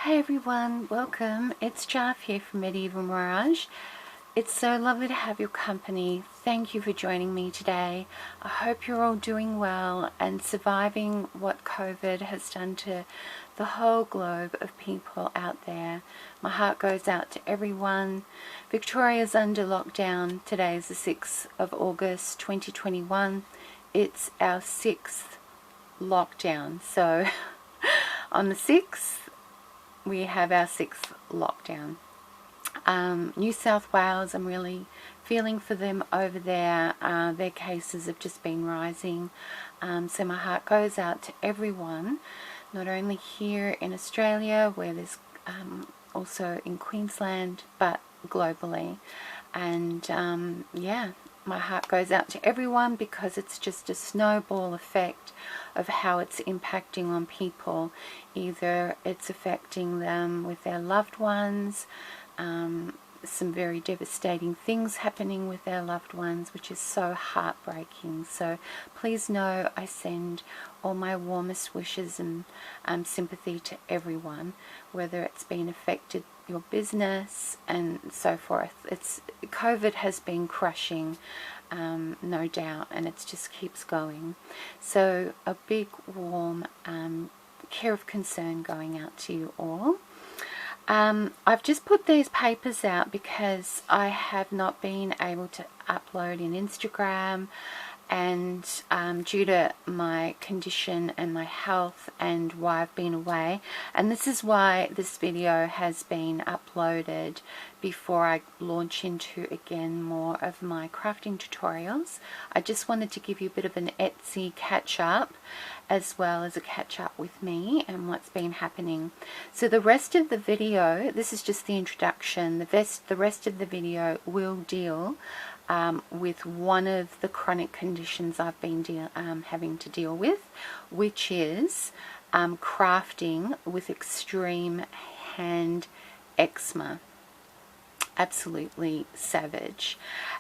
Hey everyone, welcome. It's Jaff here from Medieval Mirage. It's so lovely to have your company. Thank you for joining me today. I hope you're all doing well and surviving what COVID has done to the whole globe of people out there. My heart goes out to everyone. Victoria's under lockdown. Today is the 6th of August 2021. It's our 6th lockdown. So on the 6th, we have our 6th lockdown. New South Wales, I'm really feeling for them over there. Their cases have just been rising. So my heart goes out to everyone, not only here in Australia, where there's also in Queensland, but globally. And yeah, my heart goes out to everyone because it's just a snowball effect of how it's impacting on people. Either it's affecting them with their loved ones, some very devastating things happening with their loved ones, which is so heartbreaking. So please know I send all my warmest wishes and sympathy to everyone, whether it's been affected your business and so forth. COVID has been crushing, no doubt, and it just keeps going. So a big warm care of concern going out to you all. I've just put these papers out because I have not been able to upload in Instagram, and due to my condition and my health and why I've been away, and this is why this video has been uploaded before I launch into again more of my crafting tutorials. I just wanted to give you a bit of an Etsy catch up, as well as a catch up with me and what's been happening. So the rest of the video, this is just the introduction, the rest of the video will deal with one of the chronic conditions I've been having to deal with, which is crafting with extreme hand eczema. Absolutely savage.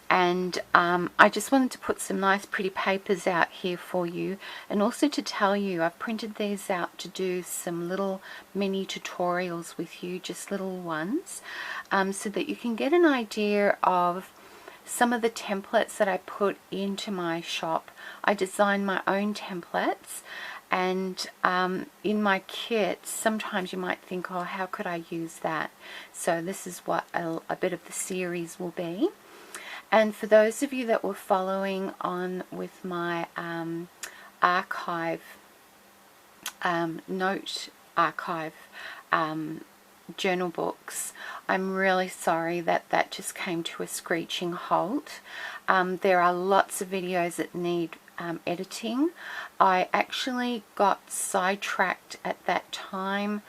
And I just wanted to put some nice pretty papers out here for you, and also to tell you I've printed these out to do some little mini tutorials with you, just little ones, so that you can get an idea of some of the templates that I put into my shop. I design my own templates, and in my kit sometimes you might think, oh, how could I use that? So this is what a bit of the series will be. And for those of you that were following on with my archive note archive journal books, I'm really sorry that that just came to a screeching halt. There are lots of videos that need editing. I actually got sidetracked at that time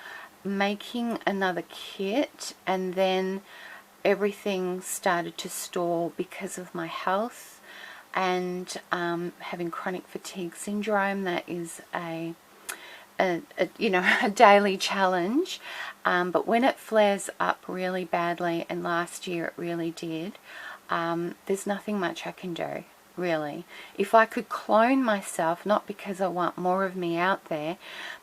making another kit, and then everything started to stall because of my health and having chronic fatigue syndrome. That is a you know, a daily challenge, but when it flares up really badly, and last year it really did, there's nothing much I can do, really. If I could clone myself, not because I want more of me out there,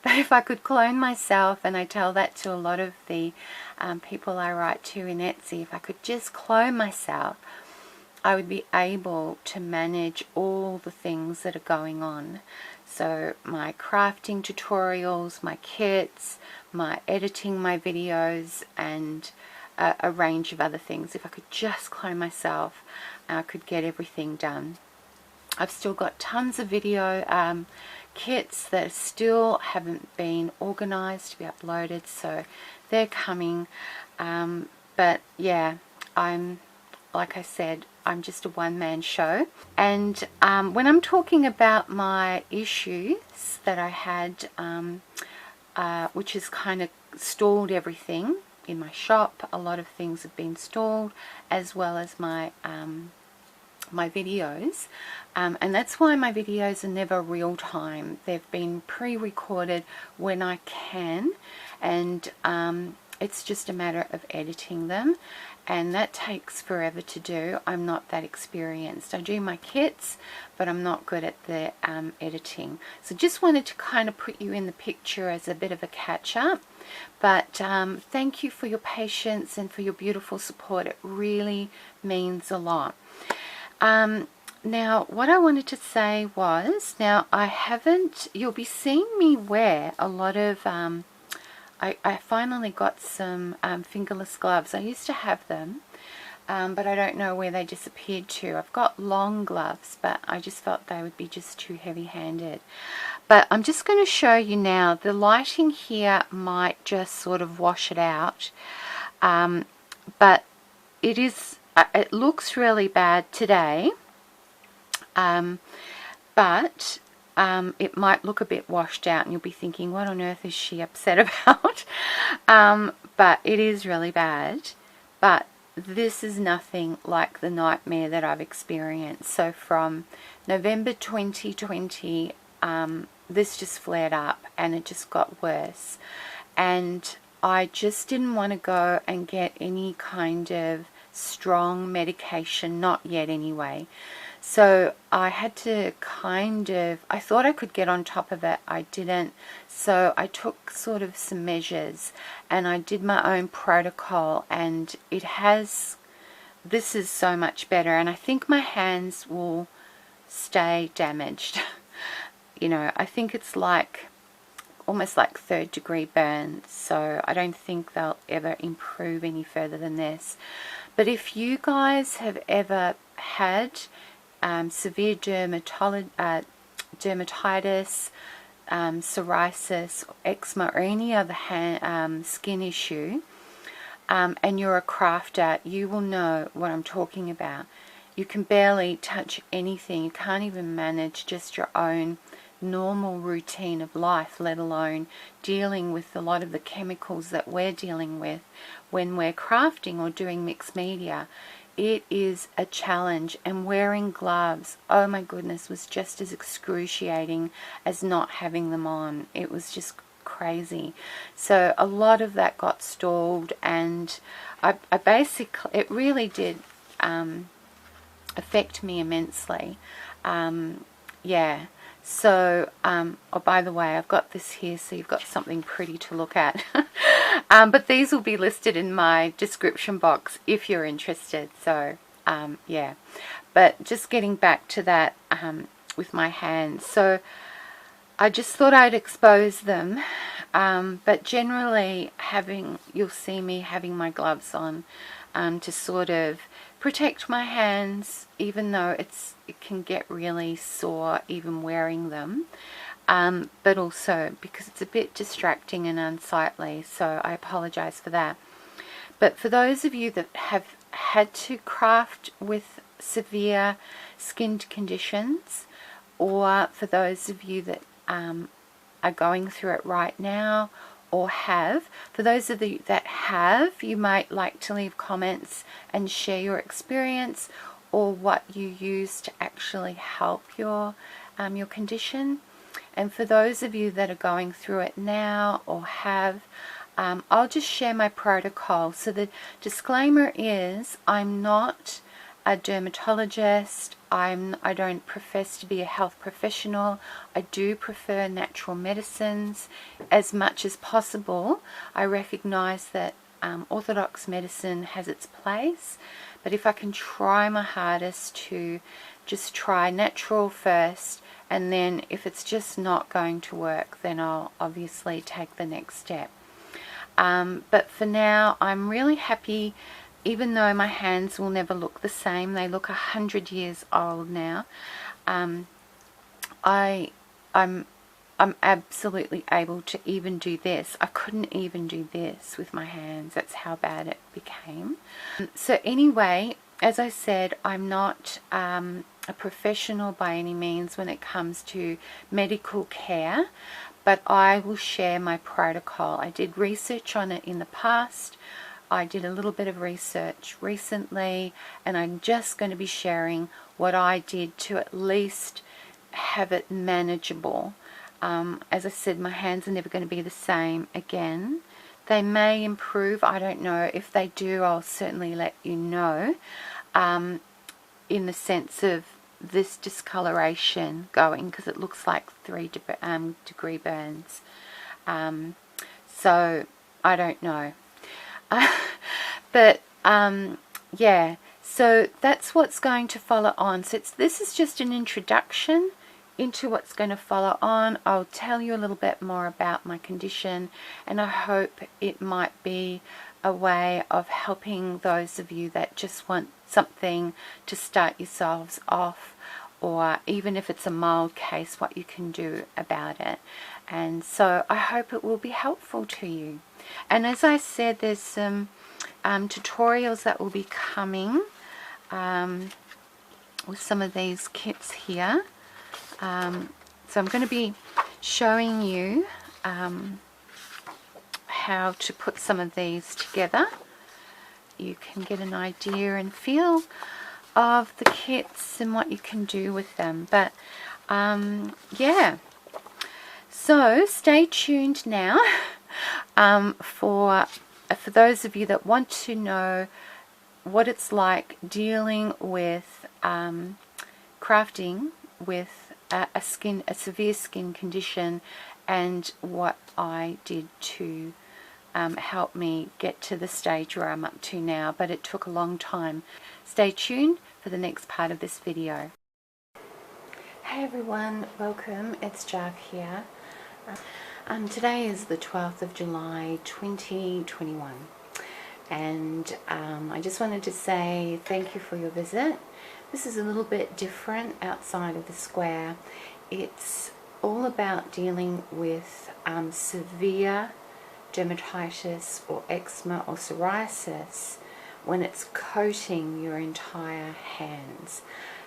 but if I could clone myself, and I tell that to a lot of the people I write to in Etsy, if I could just clone myself, I would be able to manage all the things that are going on. So my crafting tutorials, my kits, my editing my videos, and a range of other things. If I could just clone myself, I could get everything done. I've still got tons of video kits that still haven't been organized to be uploaded, so they're coming. But yeah, like I said, I'm just a one-man show. And when I'm talking about my issues that I had, which has kind of stalled everything in my shop, a lot of things have been stalled, as well as my my videos, and that's why my videos are never real time. They've been pre-recorded when I can, and it's just a matter of editing them, and that takes forever to do. I'm not that experienced. I do my kits, but I'm not good at the editing. So just wanted to kind of put you in the picture as a bit of a catch-up. But thank you for your patience and for your beautiful support. It really means a lot. Now, what I wanted to say was, now you'll be seeing me wear a lot of, I finally got some fingerless gloves. I used to have them, but I don't know where they disappeared to. I've got long gloves, but I just felt they would be just too heavy-handed. But I'm just going to show you now. The lighting here might just sort of wash it out, but it looks really bad today. But it might look a bit washed out, and you'll be thinking, what on earth is she upset about? But it is really bad. But this is nothing like the nightmare that I've experienced. So from November 2020, this just flared up, and it just got worse. And I just didn't want to go and get any kind of strong medication, not yet anyway. So I had to I thought I could get on top of it. I didn't. So I took sort of some measures, and I did my own protocol, and this is so much better. And I think my hands will stay damaged. You know, I think it's like almost like 3rd degree burns. So I don't think they'll ever improve any further than this. But if you guys have ever had severe dermatitis, psoriasis, eczema, or any other skin issue, and you're a crafter, you will know what I'm talking about. You can barely touch anything. You can't even manage just your own normal routine of life, let alone dealing with a lot of the chemicals that we're dealing with when we're crafting or doing mixed media. It is a challenge, and wearing gloves, oh my goodness, was just as excruciating as not having them on. It was just crazy. So a lot of that got stalled, and I basically, it really did affect me immensely. Yeah. So, oh, by the way, I've got this here, so you've got something pretty to look at. But these will be listed in my description box if you're interested. So, yeah. But just getting back to that with my hands. So, I just thought I'd expose them. But generally, you'll see me having my gloves on to sort of protect my hands, even though it can get really sore even wearing them, but also because it's a bit distracting and unsightly, so I apologize for that. But for those of you that have had to craft with severe skin conditions, or for those of you that are going through it right now, or for those of you that have, you might like to leave comments and share your experience or what you use to actually help your condition. And for those of you that are going through it now or have, I'll just share my protocol. So the disclaimer is, I'm not a dermatologist. I don't profess to be a health professional. I do prefer natural medicines as much as possible. I recognize that orthodox medicine has its place, but if I can try my hardest to just try natural first, and then if it's just not going to work, then I'll obviously take the next step. But for now, I'm really happy. Even though my hands will never look the same, they look 100 years old now. I'm absolutely able to even do this. I couldn't even do this with my hands. That's how bad it became. So anyway, as I said, I'm not a professional by any means when it comes to medical care, but I will share my protocol. I did research on it in the past. I did a little bit of research recently, and I'm just going to be sharing what I did to at least have it manageable. As I said, my hands are never going to be the same again. They may improve. I don't know. If they do, I'll certainly let you know, in the sense of this discoloration going, because it looks like 3-degree burns. So I don't know. But yeah, so that's what's going to follow on. So this is just an introduction into what's going to follow on. I'll tell you a little bit more about my condition, and I hope it might be a way of helping those of you that just want something to start yourselves off, or even if it's a mild case, what you can do about it. And so I hope it will be helpful to you. And as I said, there's some tutorials that will be coming with some of these kits here. So I'm going to be showing you how to put some of these together. You can get an idea and feel of the kits and what you can do with them. But yeah, so stay tuned now for those of you that want to know what it's like dealing with crafting with a severe skin condition, and what I did to help me get to the stage where I'm up to now. But it took a long time. Stay tuned for the next part of this video. Hey everyone, welcome. It's Jav here. Today is the 12th of July 2021, and I just wanted to say thank you for your visit. This is a little bit different outside of the square. It's all about dealing with severe dermatitis or eczema or psoriasis when it's coating your entire hands.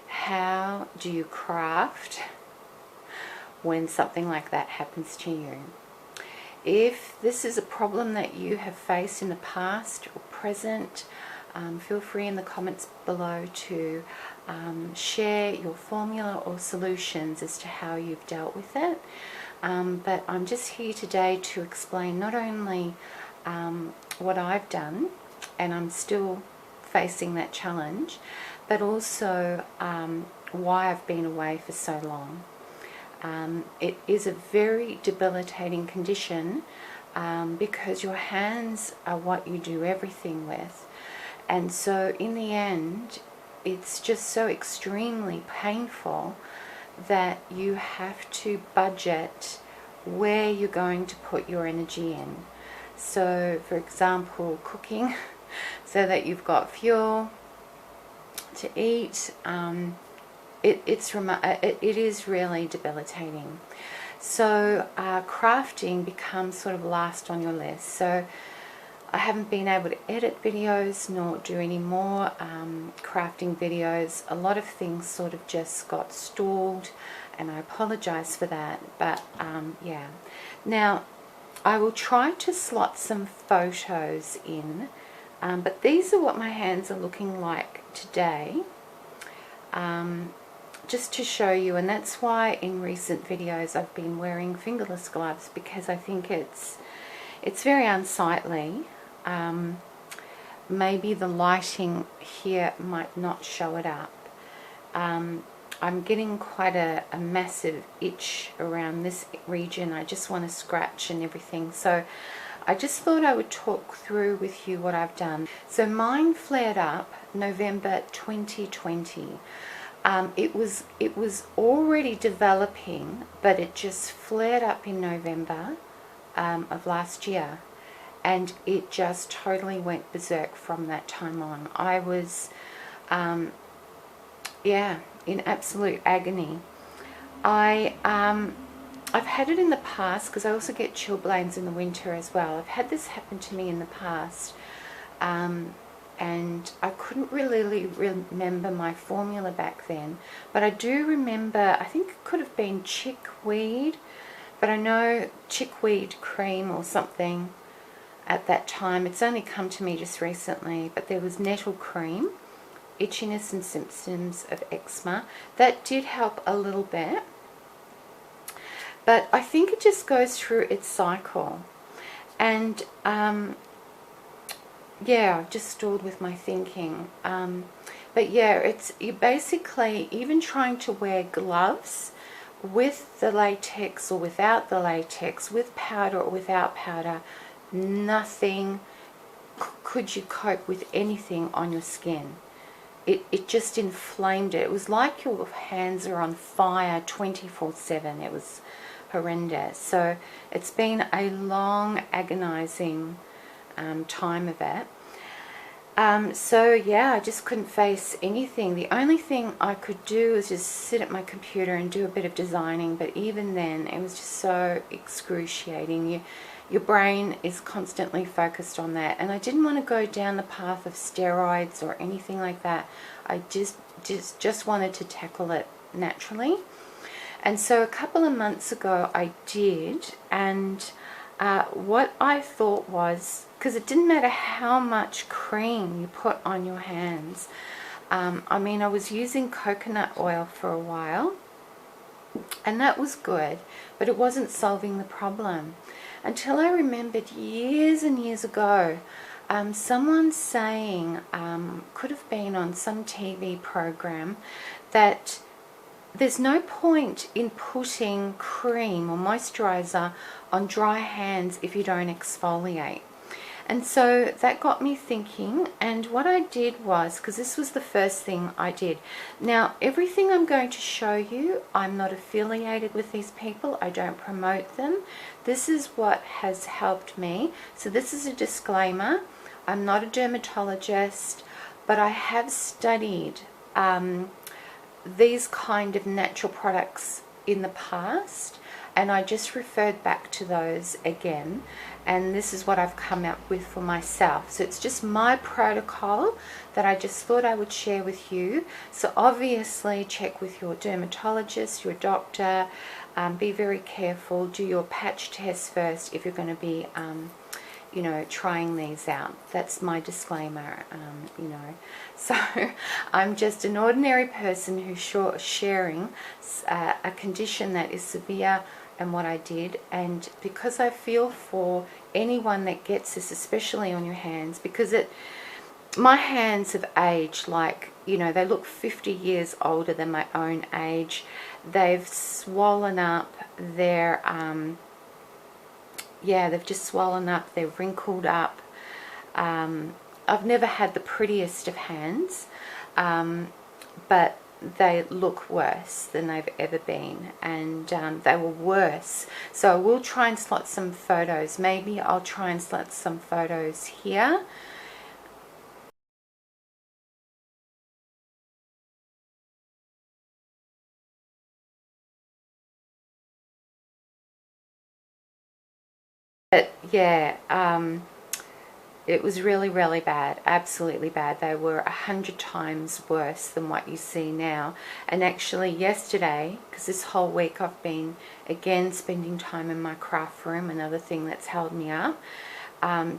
How do you craft when something like that happens to you? If this is a problem that you have faced in the past or present, feel free in the comments below to share your formula or solutions as to how you've dealt with it. But I'm just here today to explain not only what I've done, and I'm still facing that challenge, but also why I've been away for so long. It is a very debilitating condition because your hands are what you do everything with. And so in the end, it's just so extremely painful that you have to budget where you're going to put your energy in. So for example, cooking, so that you've got fuel to eat, it is really debilitating. So crafting becomes sort of last on your list. So I haven't been able to edit videos nor do any more crafting videos. A lot of things sort of just got stalled, and I apologize for that. But yeah, now I will try to slot some photos in, but these are what my hands are looking like today, just to show you. And that's why in recent videos I've been wearing fingerless gloves, because I think it's very unsightly. Maybe the lighting here might not show it up. I'm getting quite a massive itch around this region. I just want to scratch and everything. So I just thought I would talk through with you what I've done. So mine flared up November 2020. It was already developing, but it just flared up in November of last year. And it just totally went berserk from that time on. I was, yeah, in absolute agony. I've had it in the past, because I also get chilblains in the winter as well. I've had this happen to me in the past, and I couldn't really remember my formula back then. But I do remember, I think it could have been chickweed, but I know chickweed cream or something at that time. It's only come to me just recently, but there was nettle cream, itchiness and symptoms of eczema. That did help a little bit, but I think it just goes through its cycle. And yeah, I've just stalled with my thinking. But yeah, you basically, even trying to wear gloves with the latex or without the latex, with powder or without powder, nothing could you cope with anything on your skin. It just inflamed it. It was like your hands are on fire 24/7. It was horrendous. So it's been a long, agonizing time of it. So yeah, I just couldn't face anything. The only thing I could do was just sit at my computer and do a bit of designing, but even then it was just so excruciating. Your brain is constantly focused on that, and I didn't want to go down the path of steroids or anything like that. I just wanted to tackle it naturally. And so a couple of months ago I did, and what I thought was, because it didn't matter how much cream you put on your hands. I mean, I was using coconut oil for a while, and that was good, but it wasn't solving the problem. Until I remembered years and years ago, someone saying, could have been on some TV program, that there's no point in putting cream or moisturizer on dry hands if you don't exfoliate. And so that got me thinking, and what I did was, because this was the first thing I did. Now, everything I'm going to show you, I'm not affiliated with these people. I don't promote them. This is what has helped me. So this is a disclaimer. I'm not a dermatologist, but I have studied these kind of natural products in the past, and I just referred back to those again, and this is what I've come up with for myself. So it's just my protocol that I just thought I would share with you. So obviously check with your dermatologist, your doctor, be very careful, do your patch test first if you're going to be you know, trying these out. That's my disclaimer, you know. So I'm just an ordinary person who's sharing a condition that is severe and what I did. And because I feel for anyone that gets this, especially on your hands, because my hands have aged, like, you know, they look 50 years older than my own age. They've swollen up, yeah, they've just swollen up, they're wrinkled up. I've never had the prettiest of hands, but they look worse than they've ever been, and they were worse. So I will try and slot some photos. Maybe I'll try and slot some photos here. But yeah, it was really, really bad, absolutely bad. They were 100 times worse than what you see now. And actually yesterday, because this whole week I've been, again, spending time in my craft room, another thing that's held me up,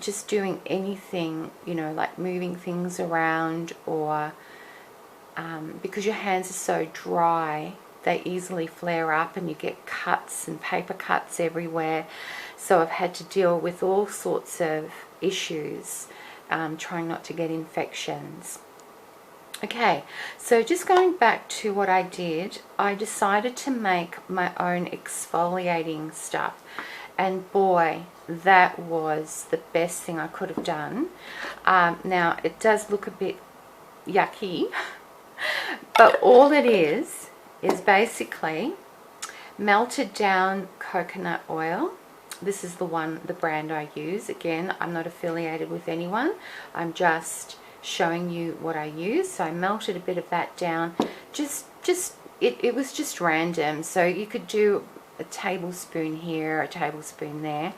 just doing anything, you know, like moving things around, or because your hands are so dry, they easily flare up and you get cuts and paper cuts everywhere. So I've had to deal with all sorts of issues, trying not to get infections. Okay, so just going back to what I did, I decided to make my own exfoliating stuff, and boy, that was the best thing I could have done. Now it does look a bit yucky, but all it is basically melted down coconut oil. This is the brand I use. Again, I'm not affiliated with anyone. I'm just showing you what I use. So I melted a bit of that down. It was just random. So you could do a tablespoon here, a tablespoon there.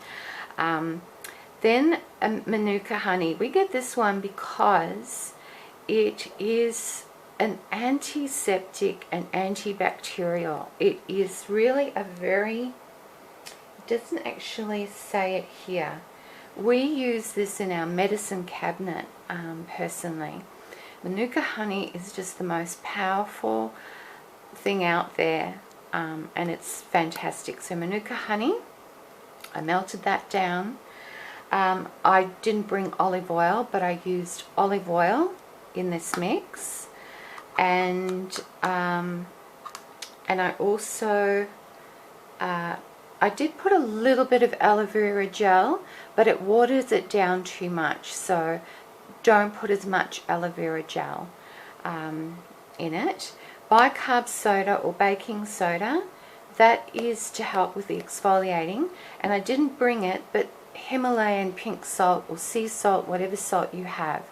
Then Manuka honey. We get this one because it is an antiseptic and antibacterial. It is really a very, it doesn't actually say it here. We use this in our medicine cabinet, personally. Manuka honey is just the most powerful thing out there, and it's fantastic. So Manuka honey, I melted that down. I didn't bring olive oil, but I used olive oil in this mix, and I also I did put a little bit of aloe vera gel, but it waters it down too much, so don't put as much aloe vera gel in it. Bicarb soda or baking soda, that is to help with the exfoliating, and I didn't bring it, but Himalayan pink salt or sea salt, whatever salt you have,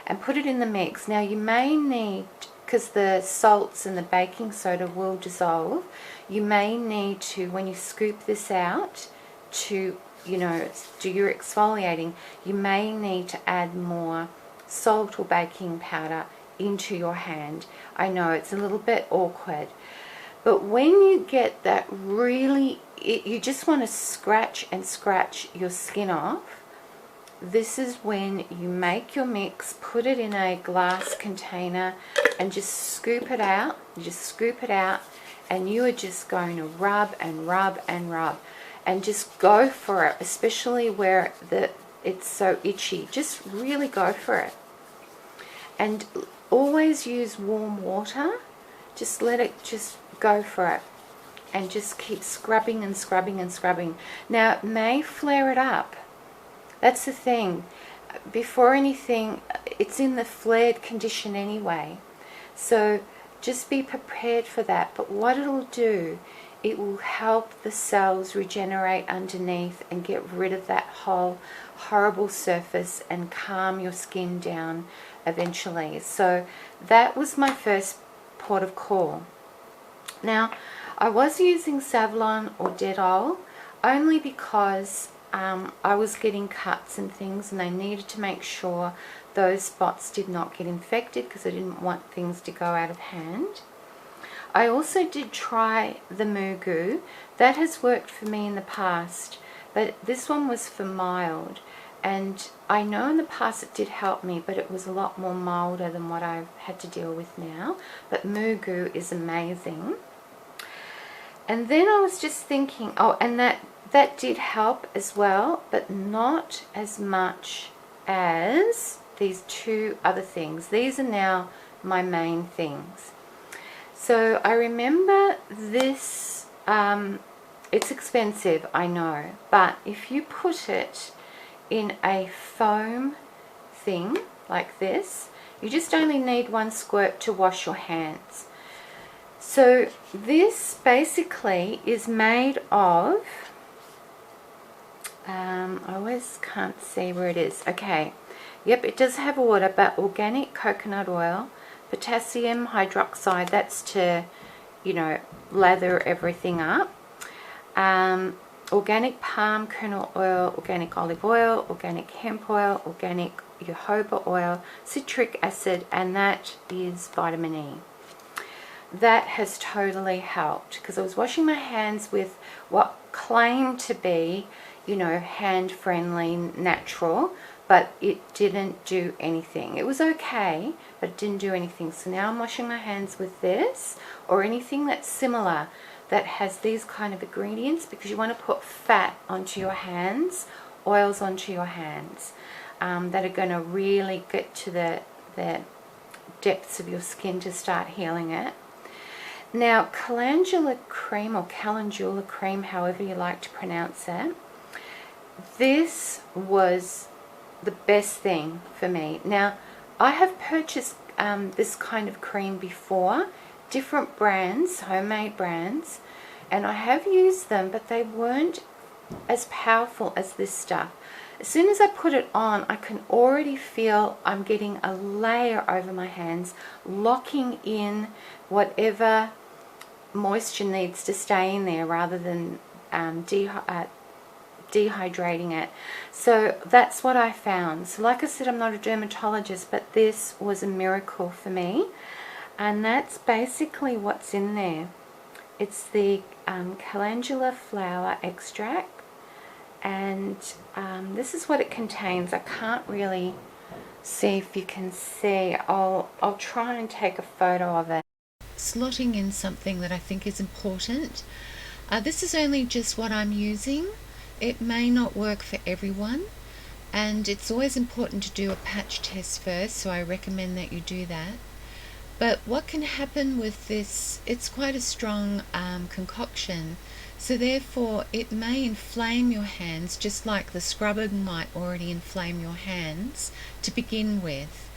and put it in the mix. Now you may need, because the salts and the baking soda will dissolve, you may need to, when you scoop this out to, you know, do your exfoliating, you may need to add more salt or baking powder into your hand. I know it's a little bit awkward, but when you get that really, you just want to scratch and scratch your skin off, this is when you make your mix, put it in a glass container and just scoop it out. You just scoop it out, and you are just going to rub and rub and rub, and just go for it, especially where it's so itchy. Just really go for it. And always use warm water. Just let it just go for it, and just keep scrubbing and scrubbing and scrubbing. Now it may flare it up. That's the thing. Before anything, it's in the flared condition anyway. So just be prepared for that. But what it'll do, it will help the cells regenerate underneath and get rid of that whole horrible surface and calm your skin down eventually. So that was my first port of call. Now, I was using Savlon or Dettol only because I was getting cuts and things, and I needed to make sure those spots did not get infected because I didn't want things to go out of hand. I also did try the Mugu. That has worked for me in the past, but this one was for mild, and I know in the past it did help me, but it was a lot more milder than what I've had to deal with now. But Mugu is amazing. And then I was just thinking, oh, and that did help as well, but not as much as these two other things. These are now my main things. So I remember this, it's expensive, I know, but if you put it in a foam thing like this, you just only need one squirt to wash your hands. So this basically is made of, I always can't see where it is. Okay, yep, it does have water, but organic coconut oil, potassium hydroxide, that's to, you know, lather everything up, organic palm kernel oil, organic olive oil, organic hemp oil, organic jojoba oil, citric acid, and that is vitamin E. That has totally helped, because I was washing my hands with what claimed to be, you know, hand-friendly, natural, but it didn't do anything. It was okay, but it didn't do anything. So now I'm washing my hands with this, or anything that's similar that has these kind of ingredients, because you want to put fat onto your hands, oils onto your hands, that are going to really get to the depths of your skin to start healing it. Now, calendula cream, or calendula cream, however you like to pronounce it, this was the best thing for me. Now, I have purchased this kind of cream before, different brands, homemade brands, and I have used them, but they weren't as powerful as this stuff. As soon as I put it on, I can already feel I'm getting a layer over my hands, locking in whatever moisture needs to stay in there rather than dehydrating it. So that's what I found. So like I said, I'm not a dermatologist, but this was a miracle for me, and that's basically what's in there. It's the calendula flower extract, and this is what it contains. I can't really see if you can see. I'll try and take a photo of it. Slotting in something that I think is important. This is only just what I'm using. It may not work for everyone, and it's always important to do a patch test first, so I recommend that you do that. But what can happen with this, it's quite a strong concoction, so therefore it may inflame your hands, just like the scrubbing might already inflame your hands to begin with.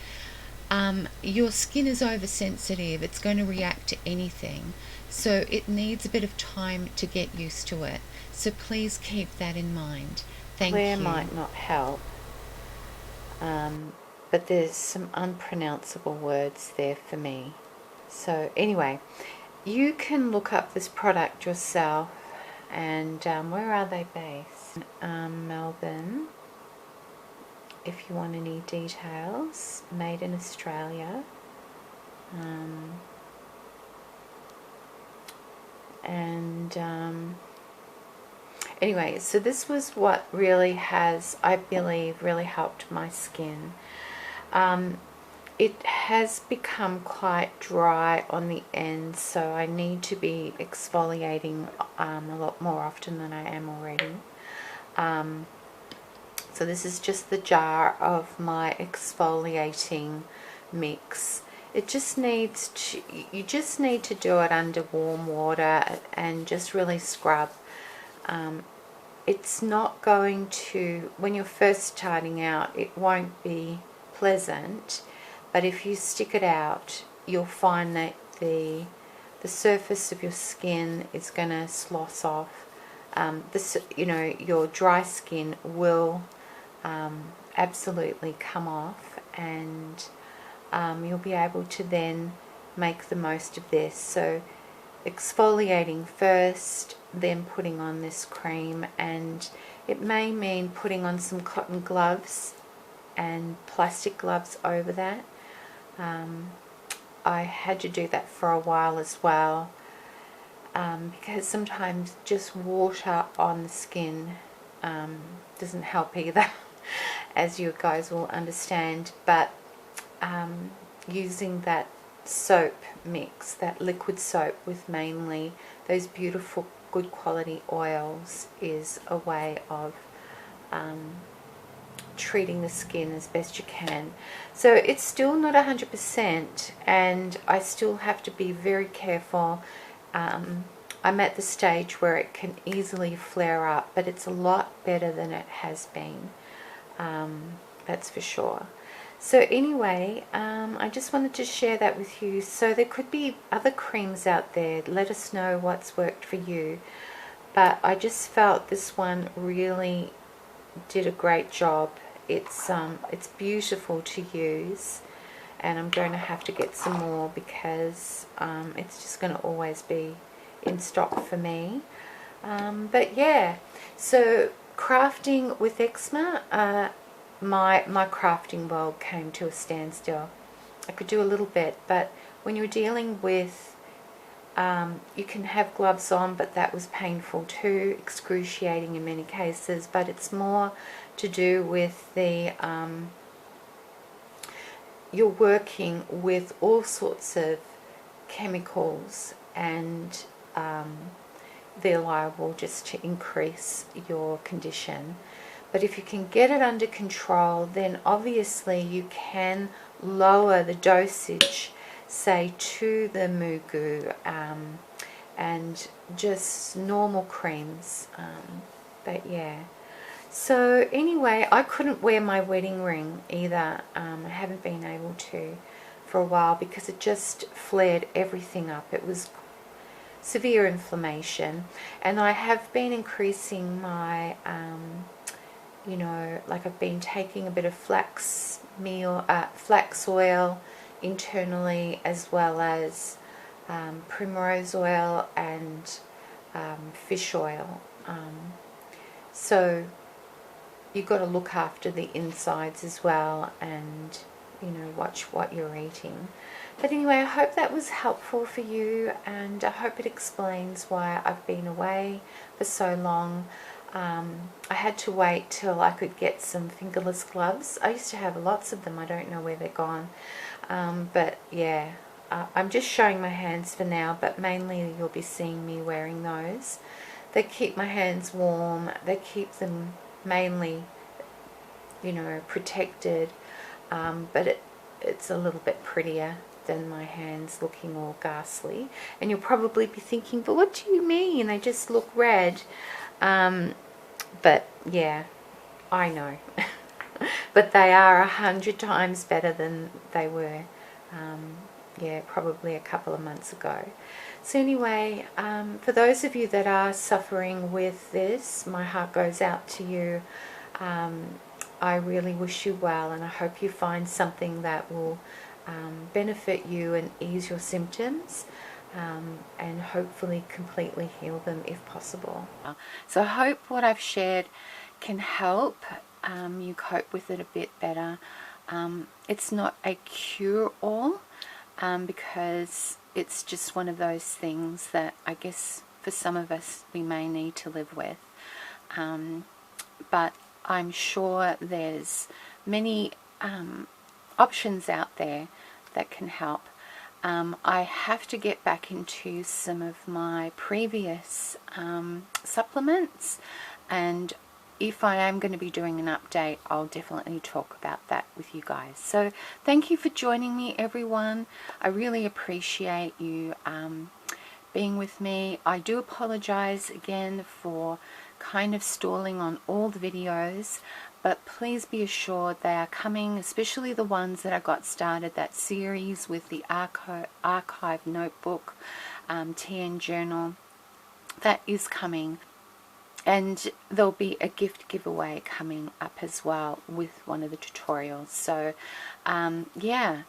Your skin is oversensitive, it's going to react to anything, so it needs a bit of time to get used to it. So please keep that in mind. Thank you. Might not help, but there's some unpronounceable words there for me. So anyway, you can look up this product yourself, and where are they based? Melbourne. If you want any details, made in Australia. Anyway, so this was what really has, I believe, really helped my skin. It has become quite dry on the ends, so I need to be exfoliating a lot more often than I am already. So this is just the jar of my exfoliating mix. It just needs to, you just need to do it under warm water and just really scrub. It's not going to, when you're first starting out, it won't be pleasant, but if you stick it out, you'll find that the surface of your skin is going to slough off. Your dry skin will absolutely come off, and you'll be able to then make the most of this. So exfoliating first, then putting on this cream, and it may mean putting on some cotton gloves and plastic gloves over that. I had to do that for a while as well, because sometimes just water on the skin doesn't help either, as you guys will understand. But using that soap mix, that liquid soap with mainly those beautiful good quality oils, is a way of treating the skin as best you can. So it's still not 100%, and I still have to be very careful. I'm at the stage where it can easily flare up, but it's a lot better than it has been, that's for sure. So anyway, I just wanted to share that with you. So there could be other creams out there. Let us know what's worked for you. But I just felt this one really did a great job. It's beautiful to use, and I'm going to have to get some more because it's just going to always be in stock for me. But yeah, so crafting with eczema, my crafting world came to a standstill. I could do a little bit, but when you're dealing with, you can have gloves on, but that was painful too, excruciating in many cases. But it's more to do with the, you're working with all sorts of chemicals, and they're liable just to increase your condition. But if you can get it under control, then obviously you can lower the dosage, say to the mugu, and just normal creams. But yeah, so anyway, I couldn't wear my wedding ring either. I haven't been able to for a while because it just flared everything up. It was severe inflammation, and I have been increasing my like I've been taking a bit of flax oil internally, as well as primrose oil and fish oil. So you've got to look after the insides as well, and watch what you're eating. But anyway, I hope that was helpful for you, and I hope it explains why I've been away for so long. I had to wait till I could get some fingerless gloves. I used to have lots of them. I don't know where they're gone. But yeah, I'm just showing my hands for now, but mainly you'll be seeing me wearing those. They keep my hands warm. They keep them mainly you know, protected, but it's a little bit prettier than my hands looking all ghastly. And you'll probably be thinking, but what do you mean? They just look red. But yeah, I know. But they are 100 times better than they were, yeah, probably a couple of months ago. So anyway, for those of you that are suffering with this, my heart goes out to you. I really wish you well, and I hope you find something that will benefit you and ease your symptoms, and hopefully completely heal them if possible. So I hope what I've shared can help you cope with it a bit better. It's not a cure-all, because it's just one of those things that I guess for some of us we may need to live with. But I'm sure there's many options out there that can help. I have to get back into some of my previous supplements, and if I am going to be doing an update, I'll definitely talk about that with you guys. So thank you for joining me, everyone. I really appreciate you being with me. I do apologize again for kind of stalling on all the videos, but please be assured they are coming, especially the ones that I got started, that series with the archive notebook, TN journal. That is coming. And there'll be a gift giveaway coming up as well with one of the tutorials. So yeah,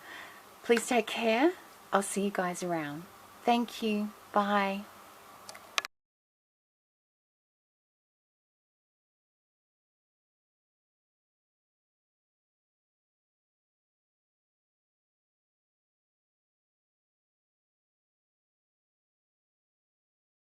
please take care. I'll see you guys around. Thank you. Bye.